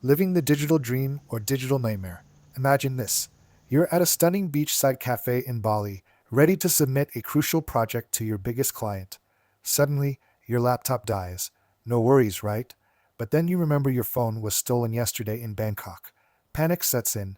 Living the digital dream or digital nightmare. Imagine this. You're at a stunning beachside cafe in Bali, ready to submit a crucial project to your biggest client. Suddenly, your laptop dies. No worries, right? But then you remember your phone was stolen yesterday in Bangkok. Panic sets in.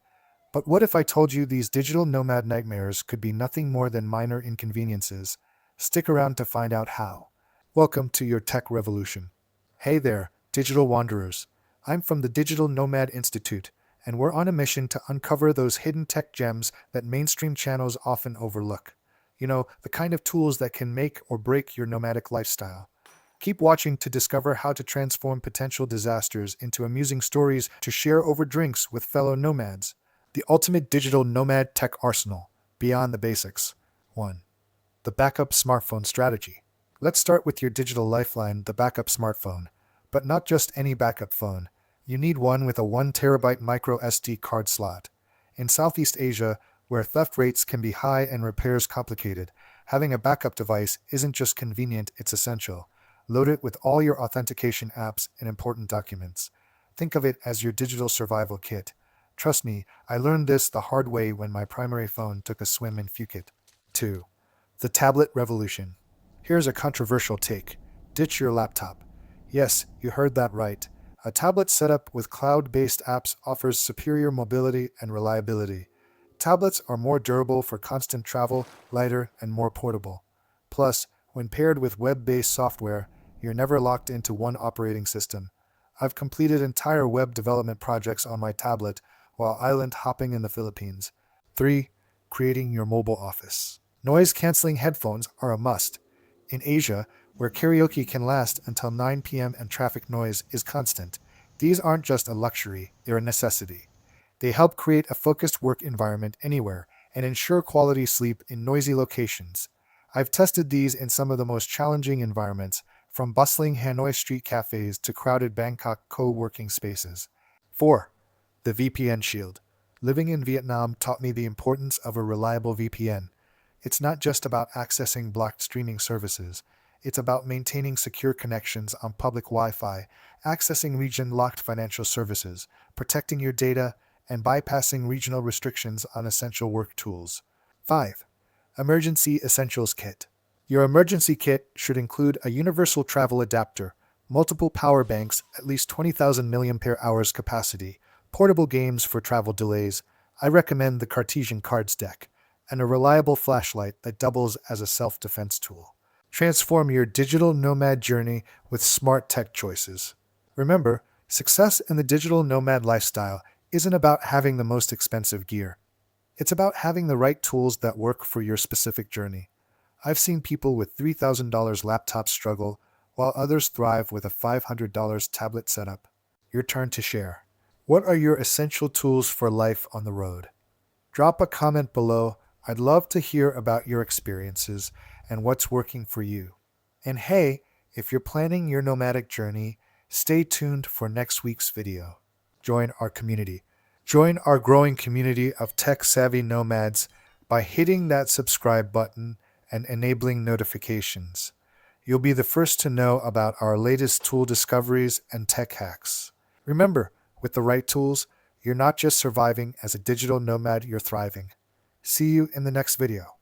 But what if I told you these digital nomad nightmares could be nothing more than minor inconveniences? Stick around to find out how. Welcome to your tech revolution. Hey there, digital wanderers. I'm from the Digital Nomad Institute, and we're on a mission to uncover those hidden tech gems that mainstream channels often overlook. The kind of tools that can make or break your nomadic lifestyle. Keep watching to discover how to transform potential disasters into amusing stories to share over drinks with fellow nomads. The ultimate digital nomad tech arsenal, beyond the basics. 1. The backup smartphone strategy. Let's start with your digital lifeline, the backup smartphone. But not just any backup phone. You need one with a 1 terabyte micro SD card slot. In Southeast Asia, where theft rates can be high and repairs complicated, having a backup device isn't just convenient, it's essential. Load it with all your authentication apps and important documents. Think of it as your digital survival kit. Trust me, I learned this the hard way when my primary phone took a swim in Phuket. 2. The tablet revolution. Here's a controversial take. Ditch your laptop. Yes, you heard that right. A tablet setup with cloud-based apps offers superior mobility and reliability. Tablets are more durable for constant travel, lighter, and more portable. Plus, when paired with web-based software, you're never locked into one operating system. I've completed entire web development projects on my tablet while island hopping in the Philippines. 3. Creating your mobile office. Noise-canceling headphones are a must. In Asia, where karaoke can last until 9 p.m. and traffic noise is constant, these aren't just a luxury, they're a necessity. They help create a focused work environment anywhere and ensure quality sleep in noisy locations. I've tested these in some of the most challenging environments, from bustling Hanoi street cafes to crowded Bangkok co-working spaces. 4. The VPN shield. Living in Vietnam taught me the importance of a reliable VPN. It's not just about accessing blocked streaming services. It's about maintaining secure connections on public Wi-Fi, accessing region-locked financial services, protecting your data, and bypassing regional restrictions on essential work tools. 5. Emergency Essentials Kit. Your emergency kit should include a universal travel adapter, multiple power banks, at least 20,000 mAh capacity, portable games for travel delays. I recommend the Cartesian Cards deck, and a reliable flashlight that doubles as a self-defense tool. Transform your digital nomad journey with smart tech choices. Remember, success in the digital nomad lifestyle isn't about having the most expensive gear. It's about having the right tools that work for your specific journey. I've seen people with $3,000 laptops struggle, while others thrive with a $500 tablet setup. Your turn to share. What are your essential tools for life on the road? Drop a comment below. I'd love to hear about your experiences and what's working for you. And hey, if you're planning your nomadic journey, stay tuned for next week's video. Join our community. Join our growing community of tech-savvy nomads by hitting that subscribe button and enabling notifications. You'll be the first to know about our latest tool discoveries and tech hacks. Remember, with the right tools, you're not just surviving as a digital nomad, you're thriving. See you in the next video.